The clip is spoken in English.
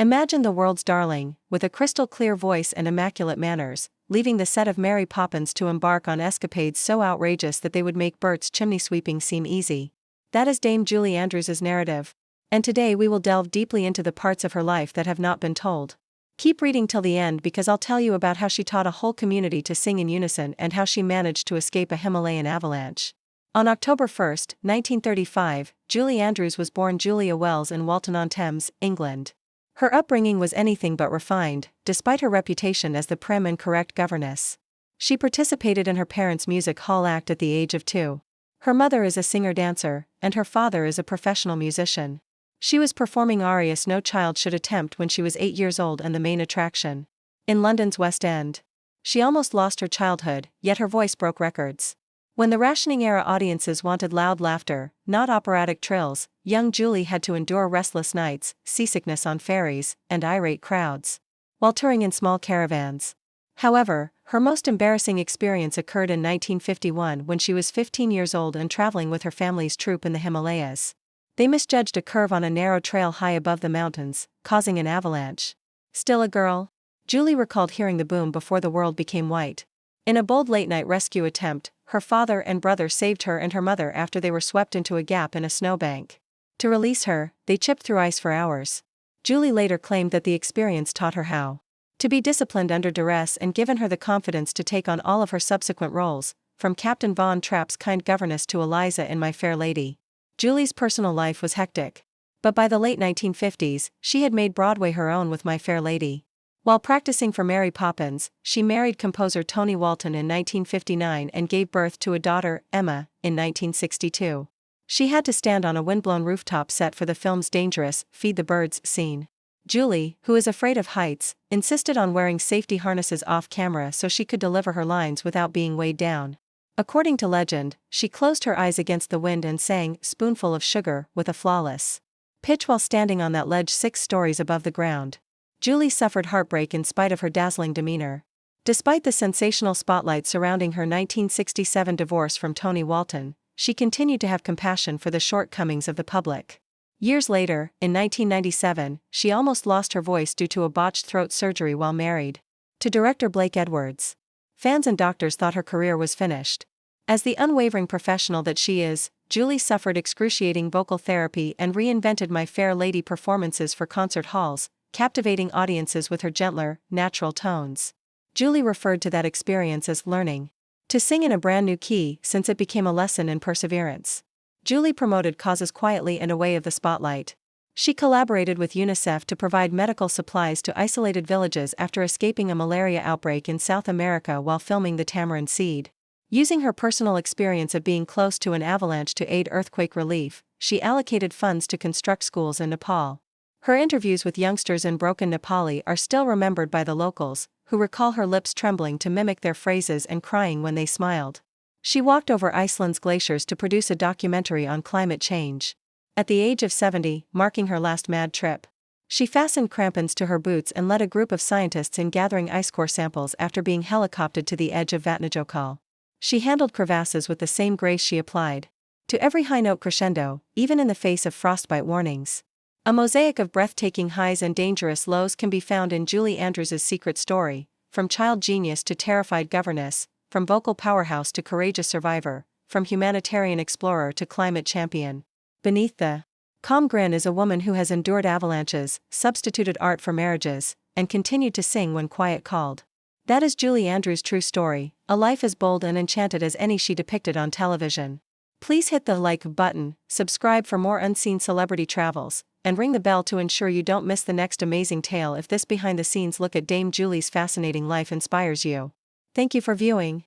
Imagine the world's darling, with a crystal-clear voice and immaculate manners, leaving the set of Mary Poppins to embark on escapades so outrageous that they would make Bert's chimney sweeping seem easy. That is Dame Julie Andrews's narrative. And today we will delve deeply into the parts of her life that have not been told. Keep reading till the end because I'll tell you about how she taught a whole community to sing in unison and how she managed to escape a Himalayan avalanche. On October 1, 1935, Julie Andrews was born Julia Wells in Walton-on-Thames, England. Her upbringing was anything but refined, despite her reputation as the prim and correct governess. She participated in her parents' music hall act at the age of 2. Her mother is a singer-dancer, and her father is a professional musician. She was performing arias no child should attempt when she was 8 years old and the main attraction. In London's West End. She almost lost her childhood, yet her voice broke records. When the rationing-era audiences wanted loud laughter, not operatic trills, young Julie had to endure restless nights, seasickness on ferries, and irate crowds, while touring in small caravans. However, her most embarrassing experience occurred in 1951 when she was 15 years old and traveling with her family's troupe in the Himalayas. They misjudged a curve on a narrow trail high above the mountains, causing an avalanche. Still a girl? Julie recalled hearing the boom before the world became white. In a bold late-night rescue attempt, her father and brother saved her and her mother after they were swept into a gap in a snowbank. To release her, they chipped through ice for hours. Julie later claimed that the experience taught her how to be disciplined under duress and given her the confidence to take on all of her subsequent roles, from Captain Von Trapp's kind governess to Eliza in My Fair Lady. Julie's personal life was hectic. But by the late 1950s, she had made Broadway her own with My Fair Lady. While practicing for Mary Poppins, she married composer Tony Walton in 1959 and gave birth to a daughter, Emma, in 1962. She had to stand on a windblown rooftop set for the film's dangerous Feed the Birds scene. Julie, who is afraid of heights, insisted on wearing safety harnesses off-camera so she could deliver her lines without being weighed down. According to legend, she closed her eyes against the wind and sang Spoonful of Sugar with a flawless pitch while standing on that ledge 6 stories above the ground. Julie suffered heartbreak in spite of her dazzling demeanor. Despite the sensational spotlight surrounding her 1967 divorce from Tony Walton, she continued to have compassion for the shortcomings of the public. Years later, in 1997, she almost lost her voice due to a botched throat surgery while married to director Blake Edwards. Fans and doctors thought her career was finished. As the unwavering professional that she is, Julie suffered excruciating vocal therapy and reinvented My Fair Lady performances for concert halls, captivating audiences with her gentler, natural tones. Julie referred to that experience as learning to sing in a brand new key since it became a lesson in perseverance. Julie promoted causes quietly and away of the spotlight. She collaborated with UNICEF to provide medical supplies to isolated villages after escaping a malaria outbreak in South America while filming The Tamarind Seed. Using her personal experience of being close to an avalanche to aid earthquake relief, she allocated funds to construct schools in Nepal. Her interviews with youngsters in broken Nepali are still remembered by the locals, who recall her lips trembling to mimic their phrases and crying when they smiled. She walked over Iceland's glaciers to produce a documentary on climate change. At the age of 70, marking her last mad trip, she fastened crampons to her boots and led a group of scientists in gathering ice core samples after being helicoptered to the edge of Vatnajökull. She handled crevasses with the same grace she applied to every high note crescendo, even in the face of frostbite warnings. A mosaic of breathtaking highs and dangerous lows can be found in Julie Andrews's secret story, from child genius to terrified governess, from vocal powerhouse to courageous survivor, from humanitarian explorer to climate champion. Beneath the calm grin is a woman who has endured avalanches, substituted art for marriages, and continued to sing when quiet called. That is Julie Andrews' true story, a life as bold and enchanted as any she depicted on television. Please hit the like button, subscribe for more unseen celebrity travels, and ring the bell to ensure you don't miss the next amazing tale if this behind-the-scenes look at Dame Julie's fascinating life inspires you. Thank you for viewing.